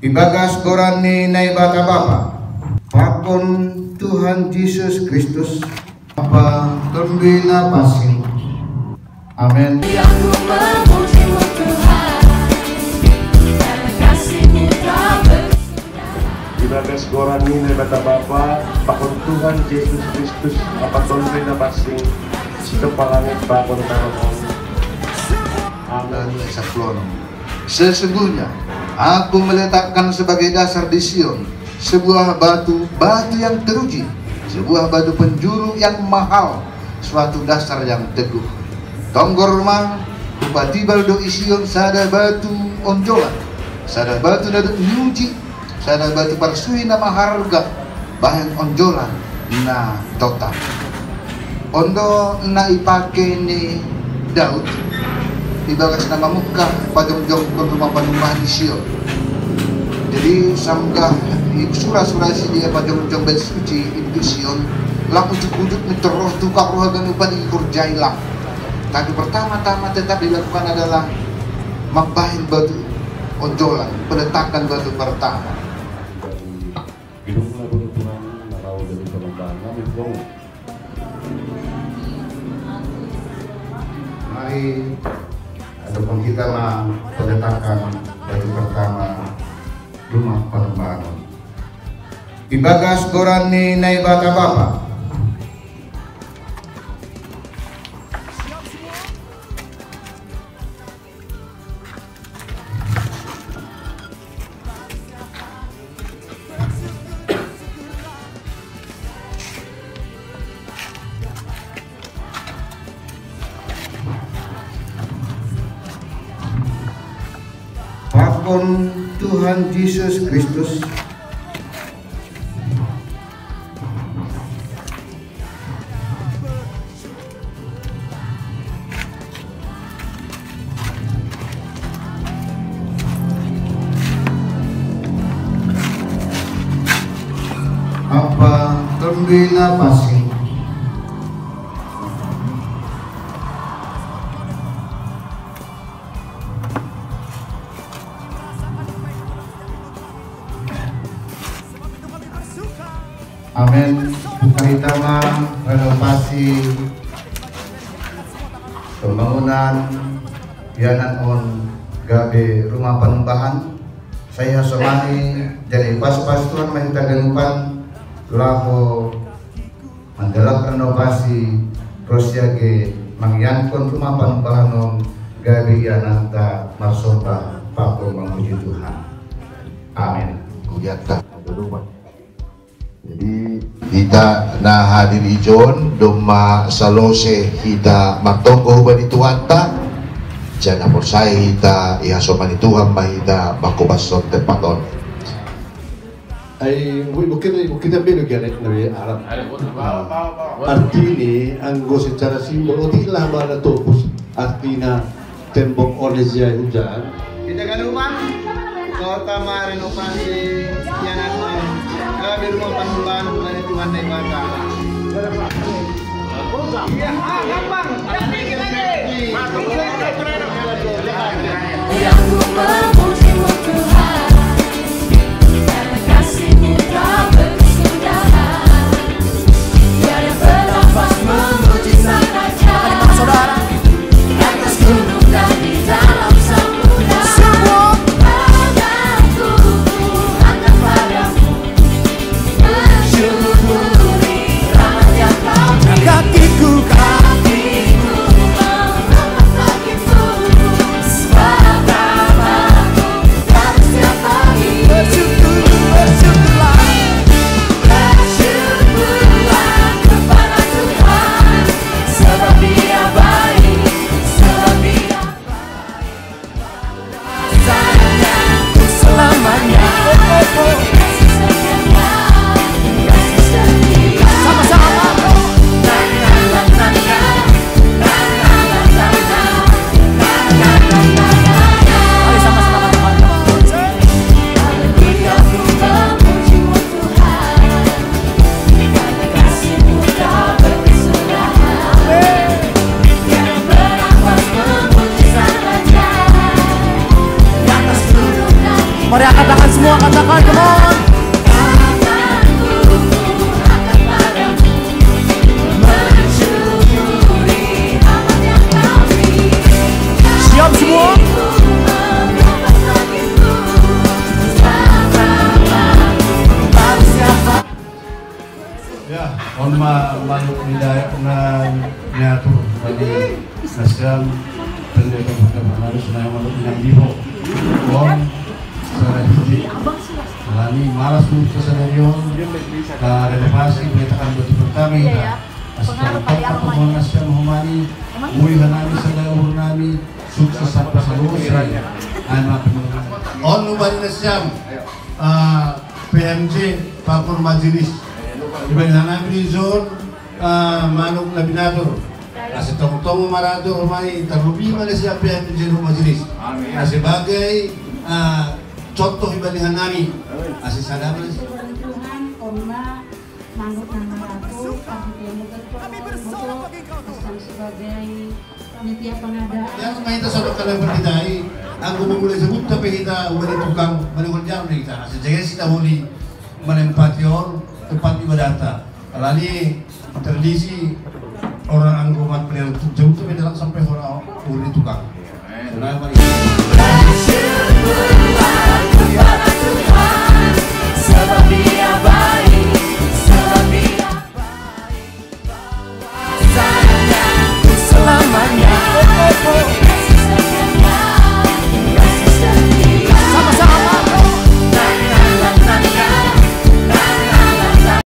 Ibagas gorani na ibata bapa, Pakon Tuhan Yesus Kristus, apa tumbina pasing. Amin. Yang ku memujimu Tuhan, karena kasih-Mu tak bersudah. Ibagas gorani na ibata bapa, Pakon Tuhan Yesus Kristus, apa tumbina pasing. Kepalangit Pakon Tarapon. Amin. Sesungguhnya aku meletakkan sebagai dasar di Sion sebuah batu yang teruji, sebuah batu penjuru yang mahal, suatu dasar yang teguh. Tonggor rumah tiba-tiba do Sion sada batu onjolan, sada batu daduk nyuji, sada batu parsui nama harga, bahan onjolan na total. Ondo na ipake ni Daud ibagas nama muka padongjong rumah panumah di Sion. Jadi samgah surah-surah si dia padongjong bet suci di Sion lang ujuk-ujuk menteroh tukak rohagan upan ikur jailang. Tapi pertama-tama tetap dilakukan adalah mabahin batu onjolan, peletakan batu pertama. Hidung lagu Tuhan narau dari pengembangan itu. Mari ataupun kita peletakan batu pertama rumah Panembahan. Ibagas gorani na ibata bapa, Pakon Tuhan Yesus Kristus, apa tumbina pasing. Amin. Kaitama renovasi pembangunan Yanan on gabe rumah Panembahan. Saya somani jadi pas-pas Tuhan minta ganupan laho mendelak renovasi prosiage mangyankon rumah Panembahan on gabe Yananta marsoba Pakon memuji Tuhan. Amin. Kuyata ada rumah. Jadi kita na hadir ijon doma salose kita matonggo bani tuanta jana porsai kita ihasomani Tuhan mahita bakobason tepaton ay mungkin bino ganet nabi Arab arti ini anggo secara simbol utilah mana topus artinya tembok olesya hujan Kita ganupan kota renovasi Yanan gabe rumah Panembahan dari Tuhan na ibata. Yang ku memujimu Tuhan, karena kasih-Mu tak berkesudahan. Tiada bernafas memuji Sang Raja, di atas gunung dan di dalam samudra. Tanganku angkat padamu, mensyukuri rahmat yang Kau beri. Kakiku mengangkat kakiku, sebab namamu Mari angkat tangan semua, katakan, come on. Siap semua? Ya, on maluk hidayah na niatur tadi Nasyam pendekat harus naik maluk yang biho. On secara hiji, lani malas untuk kesenarion, relevasi beritakan betul kami. Asal pertemuan Nasyam Humani, mui hanami sadaya urnami, sukses sampai selesai. Anak on ubah Nasyam, PMJ Pakun Majelis. Ibang hanami zon manuk labinator. Kasi tong-tong marator may terlebih Malaysia PMJ Majelis. Sebagai contoh ibalihan nami. Asi sadama Tuhan korma manuk ng marator kami bersama sebagai panitia pengadaan. Yang kita sodok kalian berdidai, aku memulai sebut tapi kita udah tukang menunggu jam kita. Sejak kita huli menempati tempat ibadah. Lalu tradisi orang anggomat beliau jauh tu dalam sampai orang